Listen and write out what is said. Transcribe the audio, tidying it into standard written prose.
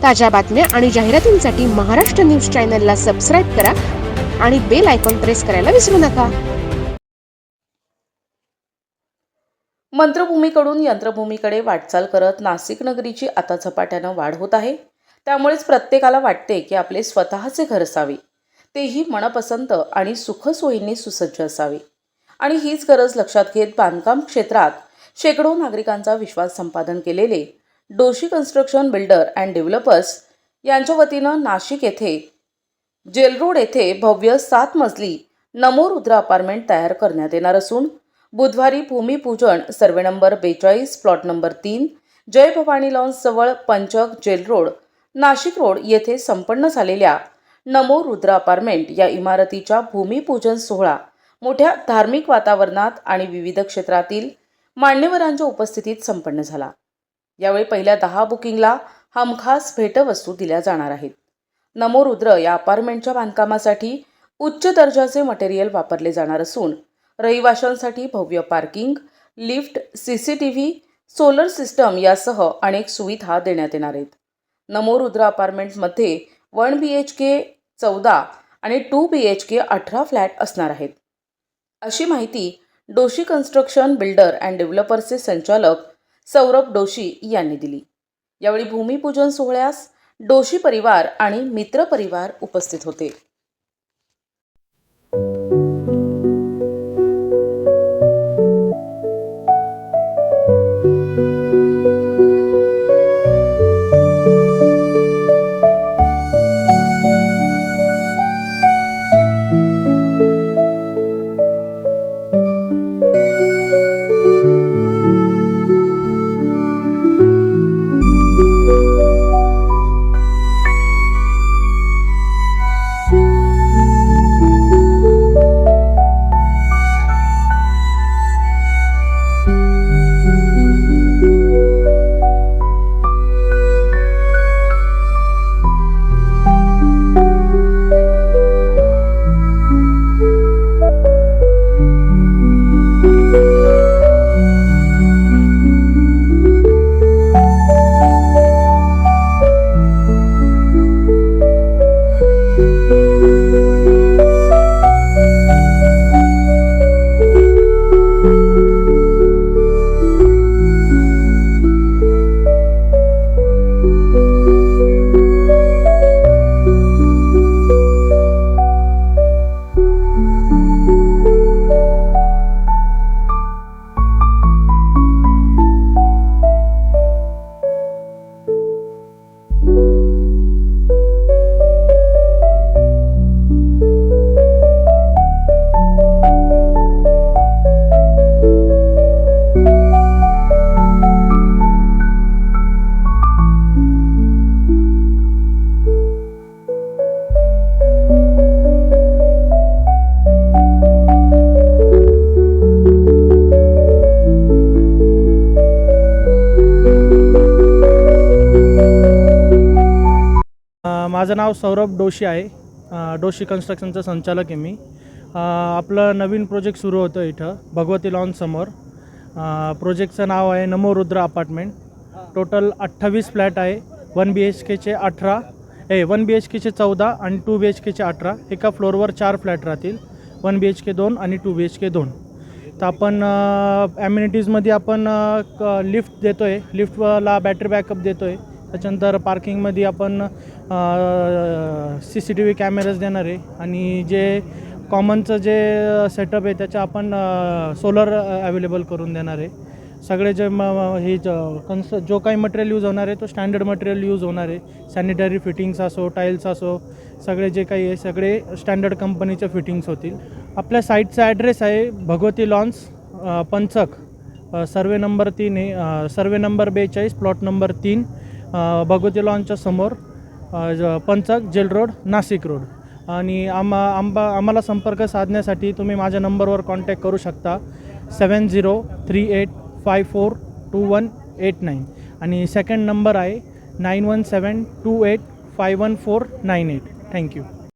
ताज्या बातम्या आणि जाहिरातींसाठी महाराष्ट्र न्यूज चॅनलला सबस्क्राईब करा आणि बेल आयकॉन प्रेस करायला विसरू नका. मंत्रभूमीकडून यंत्रभूमीकडे वाटचाल करत नाशिक नगरीची आता झपाट्यानं वाढ होत आहे. त्यामुळेच प्रत्येकाला वाटते की आपले स्वतःचे घर असावे, तेही मनपसंत आणि सुखसोयींनी सुसज्ज असावे. आणि हीच गरज लक्षात घेत बांधकाम क्षेत्रात शेकडो नागरिकांचा विश्वास संपादन केलेले Doshi construction builder and developers यांच्या वतीनं नाशिक येथे जेल रोड येथे भव्य 7 मजली नमो रुद्र अपार्टमेंट तयार करण्यात येणार असून बुधवारी भूमिपूजन सर्वे नंबर 42 प्लॉट नंबर 3 जय भवानी लॉन्स जवळ पंचक जेल रोड नाशिक रोड येथे संपन्न झालेल्या नमो रुद्र अपार्टमेंट या इमारतीच्या भूमिपूजन सोहळा मोठ्या धार्मिक वातावरणात आणि विविध क्षेत्रातील मान्यवरांच्या उपस्थितीत संपन्न झाला. यावेळी पहिल्या 10 बुकिंगला हमखास भेटवस्तू दिल्या जाणार आहेत. नमो रुद्र या अपार्टमेंटच्या बांधकामासाठी उच्च दर्जाचे मटेरियल वापरले जाणार असून रहिवाशांसाठी भव्य parking, lift, CCTV, solar system यासह अनेक सुविधा देण्यात येणार आहेत. नमो रुद्र अपार्टमेंटमध्ये 1 BHK 14 आणि 2 BHK 18 फ्लॅट असणार आहेत, अशी माहिती डोशी कन्स्ट्रक्शन बिल्डर अँड डेव्हलपर्सचे संचालक सौरभ डोशी यांनी दिली. यावेळी भूमिपूजन सोहळ्यास डोशी परिवार आणि मित्र परिवार उपस्थित होते. माझं नाव सौरभ डोशी आहे. डोशी कन्स्ट्रक्शनचा संचालक आहे मी. आपलं नवीन प्रोजेक्ट सुरू होतं इथं भगवती लॉन समोर. प्रोजेक्टचं नाव आहे नमो रुद्र अपार्टमेंट. टोटल 28 फ्लॅट आहे. 1 BHKचे 1 BHKचे 14 आणि 2 BHKचे 18. एका फ्लोअरवर 4 फ्लॅट राहतील. 1 BHK 2 आणि 2 BHK 2. तर आपण ॲम्युनिटीजमध्ये आपण लिफ्ट देतो आहे. लिफ्टला बॅटरी बॅकअप देतो आहे. त्याच्यानंतर पार्किंगमध्ये आपण CCTV कॅमेराज देणार आहे आणि जे कॉमनचं जे सेटअप आहे त्याचं आपण सोलर अवेलेबल करून देणार आहे. सगळे जे हे जो काही मटेरियल यूज होणार आहे तो स्टँडर्ड मटेरियल यूज होणार आहे. सॅनिटरी फिटिंग्स असो, टाईल्स असो, सगळे जे काही आहे सगळे स्टँडर्ड कंपनीचे फिटिंग्स होतील. आपल्या साईटचा ॲड्रेस आहे भगवती लॉन्स पंचक, सर्वे नंबर 3 आहे. Survey number 42 plot number 3 Bhagwati लॉनच्या समोर Panchak gel road Nashik road. आणि आम्हाला संपर्क साधण्यासाठी तुम्ही माझ्या नंबरवर कॉन्टॅक्ट करू शकता 7038542189 आणि सेकंड नंबर आहे 9172851498. थँक्यू.